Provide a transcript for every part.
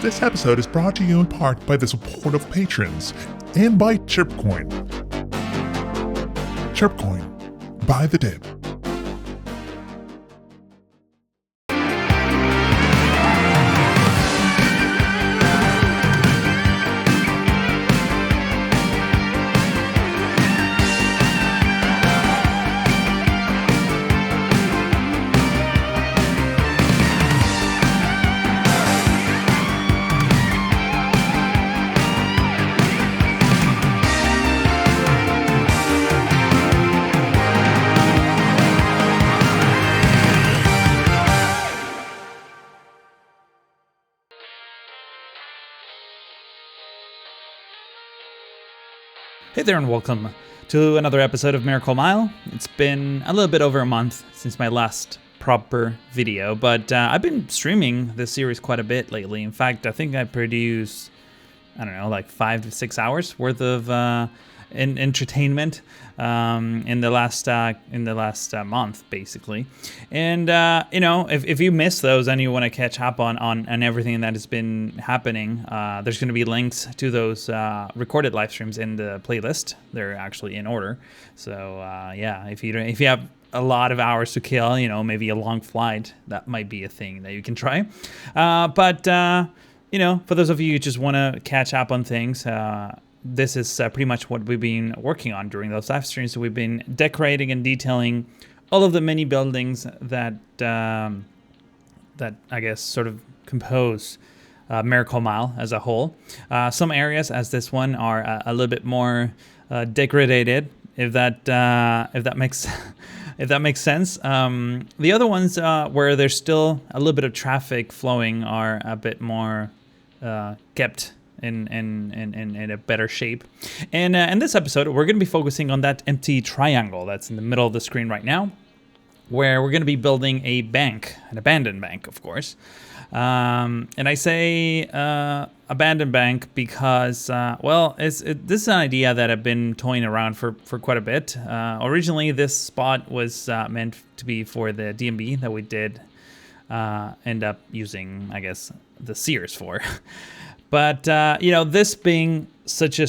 This episode is brought to you in part by the support of patrons and by Chirpcoin. Chirpcoin, buy the dip. Hey there and welcome to another episode of Miracle Mile. It's been a little bit over a month since my last proper video, but I've been streaming this series quite a bit lately. In fact, I think I produce, like 5 to 6 hours worth of entertainment in the last month, basically. And if you miss those and you want to catch up on everything that has been happening, there's going to be links to those recorded live streams in the playlist. They're actually in order. So if you have a lot of hours to kill, maybe a long flight, that might be a thing that you can try. But for those of you who just want to catch up on things, this is pretty much what we've been working on during those live streams. So we've been decorating and detailing all of the mini buildings that I guess sort of compose Miracle Mile as a whole. Some areas, as this one, are a little bit more degraded, if that makes if that makes sense. The other ones where there's still a little bit of traffic flowing are a bit more kept in a better shape. And in this episode, we're going to be focusing on that empty triangle that's in the middle of the screen right now, where we're going to be building a bank, an abandoned bank, of course. And I say abandoned bank because, this is an idea that I've been toying around for quite a bit. Originally, this spot was meant to be for the D&B that we did end up using, I guess, the Sears for. But, this being such a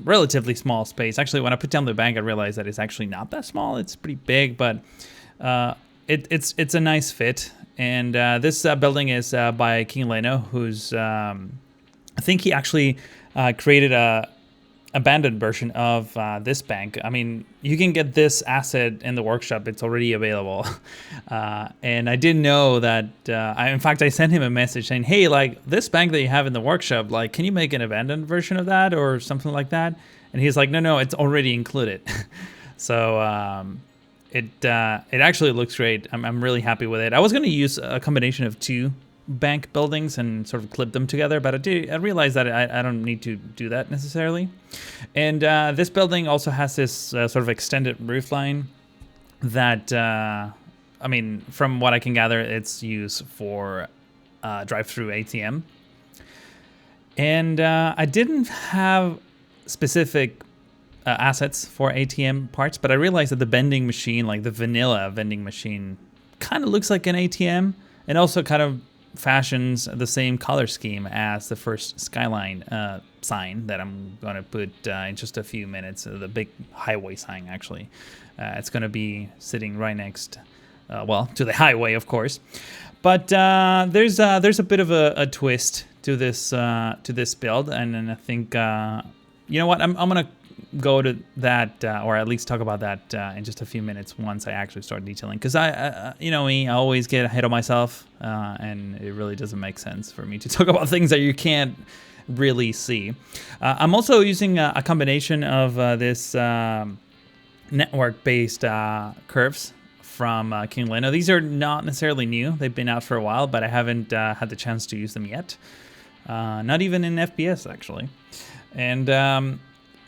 relatively small space, actually, when I put down the bank, I realized that it's actually not that small. It's pretty big, but it's a nice fit. And this building is by King Leno, who's, I think he actually created a abandoned version of this bank. I mean, you can get this asset in the workshop. It's already available. And I didn't know that. In fact, I sent him a message saying, hey, like this bank that you have in the workshop, like, can you make an abandoned version of that or something like that? And he's like, no, it's already included. So it actually looks great. I'm really happy with it. I was going to use a combination of two bank buildings and sort of clip them together, but I realized that I don't need to do that necessarily. And this building also has this sort of extended roof line that, from what I can gather, it's used for drive-through ATM. And I didn't have specific assets for ATM parts, but I realized that the vending machine, like the vanilla vending machine, kind of looks like an ATM and also kind of fashions the same color scheme as the first Skyline sign that I'm going to put in just a few minutes. The big highway sign, actually. It's going to be sitting right next, to the highway, of course. But there's a bit of a twist to this build, and then I think you know what, I'm going to go to that, or at least talk about that in just a few minutes once I actually start detailing. Because I always get ahead of myself, and it really doesn't make sense for me to talk about things that you can't really see. I'm also using a combination of this network-based curves from King Leno. These are not necessarily new. They've been out for a while, but I haven't had the chance to use them yet. Not even in FPS, actually. And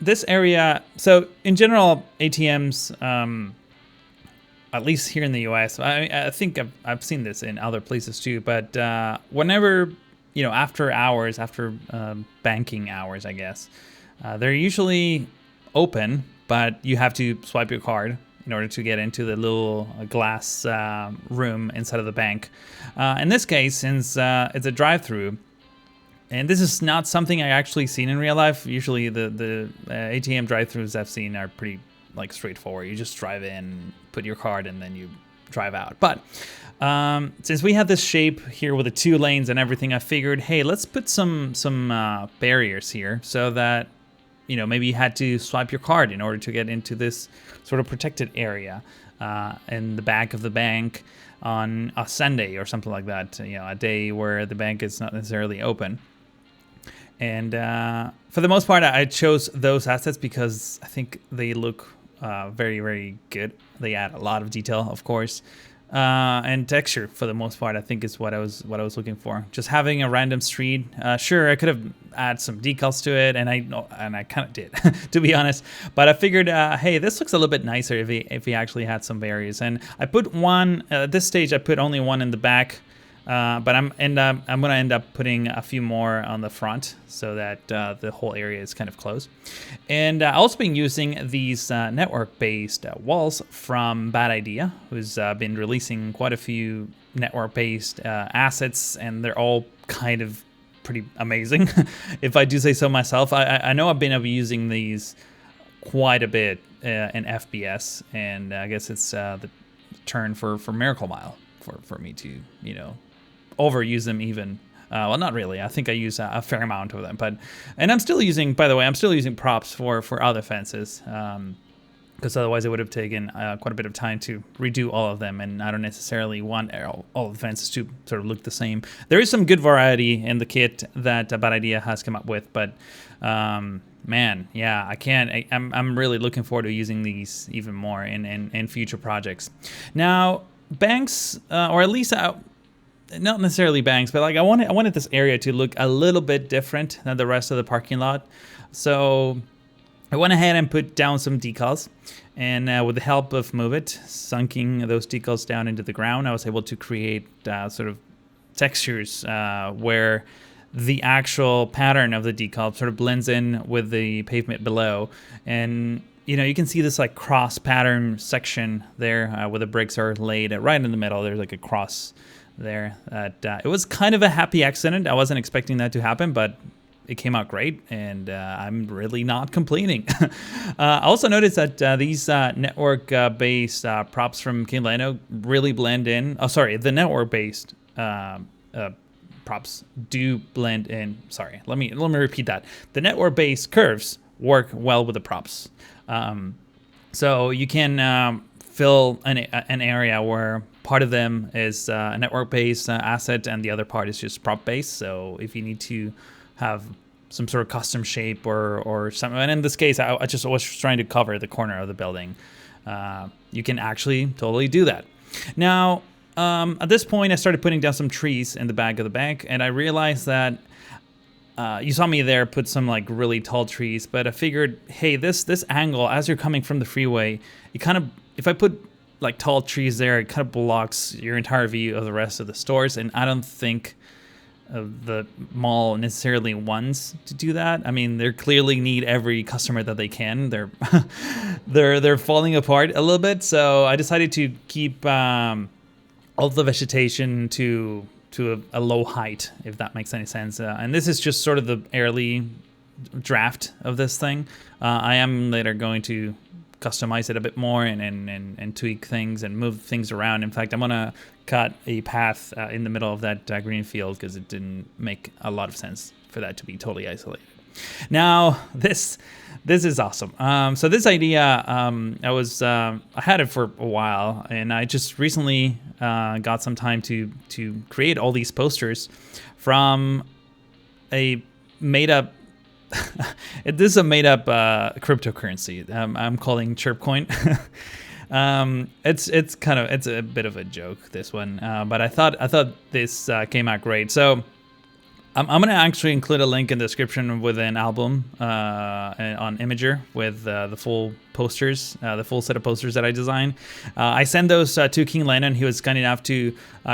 this area, so in general, ATMs, at least here in the US, I think I've seen this in other places too, but whenever, after hours, after banking hours, I guess, they're usually open, but you have to swipe your card in order to get into the little glass room inside of the bank. In this case, since it's a drive-through, And this is not something I actually seen in real life. Usually the ATM drive-thrus I've seen are pretty like straightforward. You just drive in, put your card, and then you drive out. But since we have this shape here with the 2 lanes and everything, I figured, hey, let's put some barriers here so that, you know, maybe you had to swipe your card in order to get into this sort of protected area in the back of the bank on a Sunday or something like that, you know, a day where the bank is not necessarily open. And for the most part, I chose those assets because I think they look very, very good. They add a lot of detail, of course, and texture for the most part. I think is what I was looking for. Just having a random street. Sure, I could have added some decals to it, and I kind of did, to be honest. But I figured, hey, this looks a little bit nicer if we actually had some barriers. And I put one at this stage. I put only one in the back. But I'm gonna end up putting a few more on the front so that the whole area is kind of closed. And I've also been using these network-based walls from Bad Idea, who's been releasing quite a few network-based assets, and they're all kind of pretty amazing, if I do say so myself. I know I've been using these quite a bit in FPS, and I guess it's the turn for Miracle Mile for me to, you know, overuse them even. Well, not really. I think I use a fair amount of them, and I'm still using, by the way, I'm still using props for other fences, because otherwise it would have taken quite a bit of time to redo all of them, and I don't necessarily want all of the fences to sort of look the same. There is some good variety in the kit that Bad Idea has come up with, but man, yeah, I'm really looking forward to using these even more in future projects. Now, banks, or at least not necessarily banks, but like I wanted this area to look a little bit different than the rest of the parking lot. So I went ahead and put down some decals, and with the help of Move It, sunking those decals down into the ground, I was able to create sort of textures where the actual pattern of the decal sort of blends in with the pavement below. And you know, you can see this like cross pattern section there where the bricks are laid right in the middle. There's like a cross there. It was kind of a happy accident. I wasn't expecting that to happen, but it came out great, and I'm really not complaining. I also noticed that these network-based props from King Leno really blend in. Oh, sorry, the network-based props do blend in. Sorry, let me repeat that. The network-based curves work well with the props. So you can fill an area where part of them is a network-based asset and the other part is just prop-based. So if you need to have some sort of custom shape or something, and in this case, I just was trying to cover the corner of the building, you can actually totally do that. Now, at this point, I started putting down some trees in the back of the bank, and I realized that you saw me there put some like really tall trees, but I figured, hey, this angle as you're coming from the freeway, it kind of, if I put like tall trees there, it kind of blocks your entire view of the rest of the stores, and I don't think the mall necessarily wants to do that. I mean, they clearly need every customer that they can. They're they're falling apart a little bit, so I decided to keep all the vegetation to a low height, if that makes any sense. And this is just sort of the early draft of this thing. I am later going to customize it a bit more and tweak things and move things around. In fact, I'm gonna cut a path in the middle of that green field because it didn't make a lot of sense for that to be totally isolated. Now this is awesome. So this idea, I had it for a while, and I just recently got some time to create all these posters from a made up. This is a made up cryptocurrency. I'm calling Chirpcoin. It's a bit of a joke, this one, but I thought this came out great. So I'm gonna actually include a link in the description with an album on Imager with the full posters, the full set of posters that I designed. I sent those to King Lennon. He was kind enough to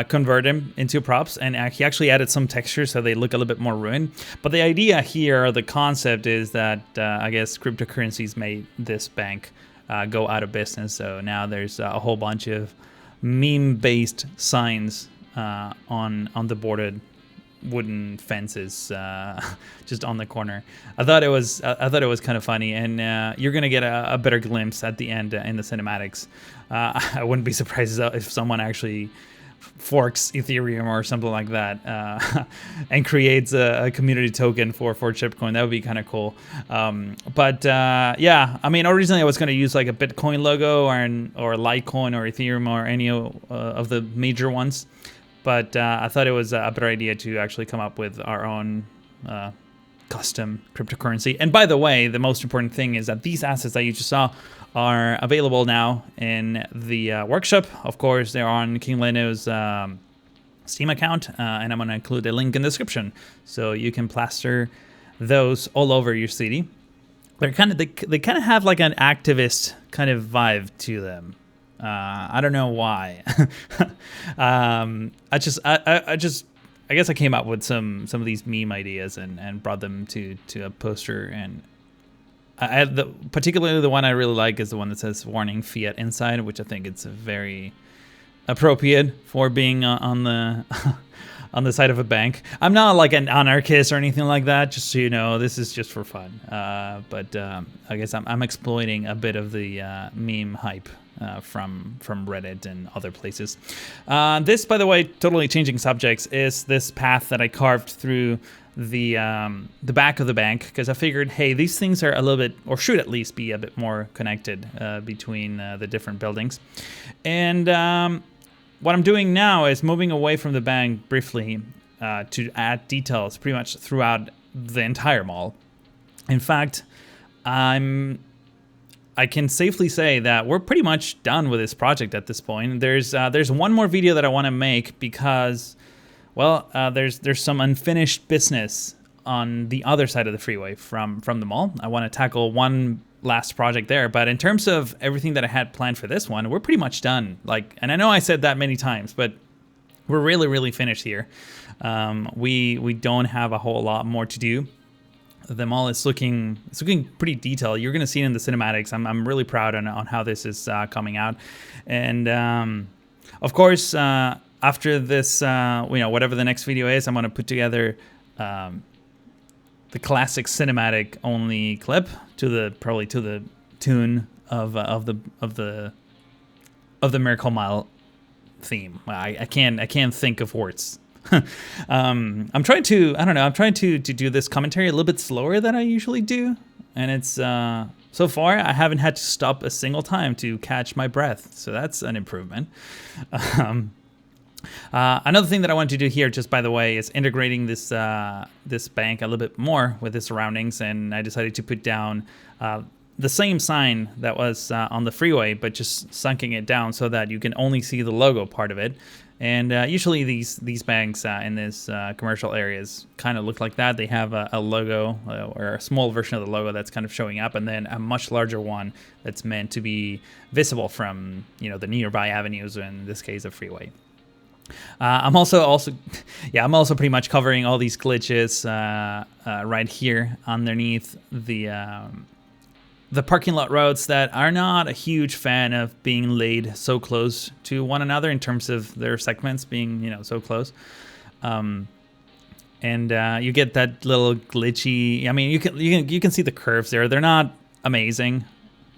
convert them into props, and he actually added some texture so they look a little bit more ruined. But the idea here, the concept is that I guess cryptocurrencies made this bank go out of business. So now there's a whole bunch of meme-based signs on the boarded wooden fences just on the corner. I thought it was kind of funny, and you're gonna get a better glimpse at the end in the cinematics. I wouldn't be surprised if someone actually forks Ethereum or something like that and creates a community token for Chipcoin. That would be kind of cool. But yeah, I mean, originally I was going to use like a Bitcoin logo or Litecoin or Ethereum or any of the major ones, but I thought it was a better idea to actually come up with our own custom cryptocurrency. And by the way, the most important thing is that these assets that you just saw are available now in the workshop. Of course, they're on King Leno's Steam account, and I'm going to include a link in the description so you can plaster those all over your CD. They're they kind of have like an activist kind of vibe to them. I don't know why. I guess I came up with some of these meme ideas and brought them to a poster. And particularly the one I really like is the one that says "Warning Fiat" inside, which I think it's very appropriate for being on the on the side of a bank. I'm not like an anarchist or anything like that, just so you know. This is just for fun. But I guess I'm exploiting a bit of the meme hype from Reddit and other places. This, by the way, totally changing subjects, is this path that I carved through the back of the bank, because I figured, hey, these things are a little bit, or should at least be a bit more connected between the different buildings. And what I'm doing now is moving away from the bank briefly to add details pretty much throughout the entire mall. In fact, I can safely say that we're pretty much done with this project at this point. There's one more video that I want to make because, well, there's some unfinished business on the other side of the freeway from the mall. I want to tackle one last project there, but in terms of everything that I had planned for this one, we're pretty much done. And I know I said that many times, but we're really finished here. We don't have a whole lot more to do. The mall is looking pretty detailed. You're gonna see it in the cinematics. I'm really proud on how this is coming out, and of course after this, whatever the next video is, I'm gonna put together the classic cinematic only clip probably to the tune of the Miracle Mile theme. I can't think of words. I'm trying to do this commentary a little bit slower than I usually do, and it's so far I haven't had to stop a single time to catch my breath, so that's an improvement. Another thing that I want to do here, just by the way, is integrating this bank a little bit more with the surroundings, and I decided to put down the same sign that was on the freeway, but just sunking it down so that you can only see the logo part of it. And usually these banks in this commercial areas kind of look like that. They have a logo or a small version of the logo that's kind of showing up, and then a much larger one that's meant to be visible from the nearby avenues, or in this case a freeway. I'm also pretty much covering all these glitches right here underneath the parking lot roads that are not a huge fan of being laid so close to one another in terms of their segments being so close. And you get that little glitchy. I mean, you can see the curves there. They're not amazing.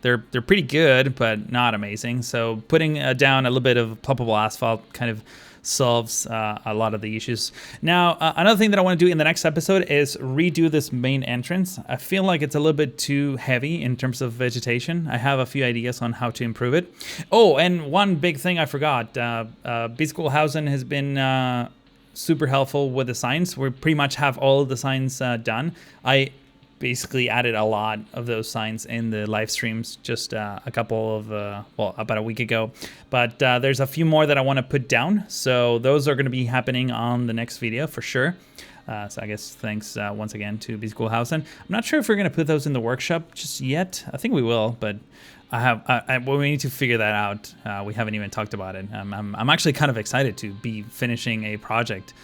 They're pretty good, but not amazing. So putting down a little bit of ploppable asphalt kind of solves a lot of the issues. Now, another thing that I want to do in the next episode is redo this main entrance. I feel like it's a little bit too heavy in terms of vegetation. I have a few ideas on how to improve it. Oh, and one big thing I forgot. Biskoolhausen has been super helpful with the signs. We pretty much have all of the signs done. I basically added a lot of those signs in the live streams just a couple of about a week ago, but there's a few more that I want to put down, so those are going to be happening on the next video for sure. So I guess thanks once again to Biskoolhausen. I'm not sure if we're going to put those in the workshop just yet. I think we will, but we need to figure that out. We haven't even talked about it. I'm actually kind of excited to be finishing a project.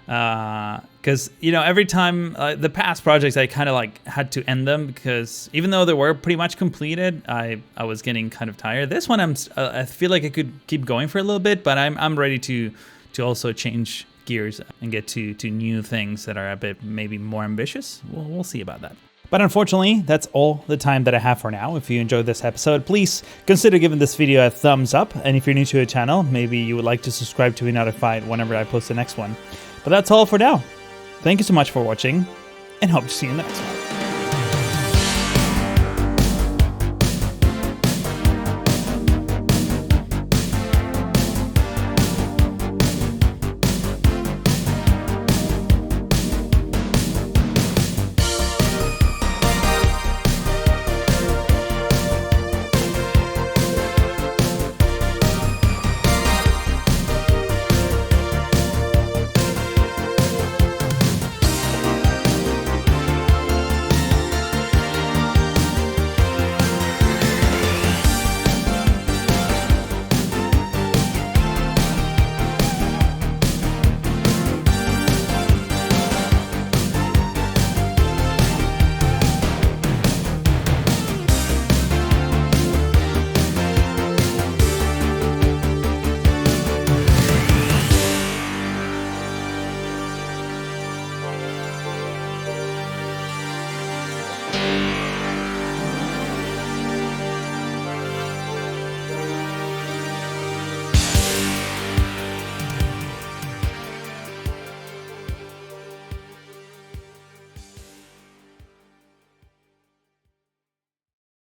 Because every time the past projects I kind of had to end them, because even though they were pretty much completed, I was getting kind of tired. This one I feel like I could keep going for a little bit, but I'm ready to also change gears and get to new things that are a bit maybe more ambitious. We'll see about that. But unfortunately, that's all the time that I have for now. If you enjoyed this episode, please consider giving this video a thumbs up. And if you're new to the channel, maybe you would like to subscribe to be notified whenever I post the next one. But that's all for now. Thank you so much for watching, and hope to see you in the next one.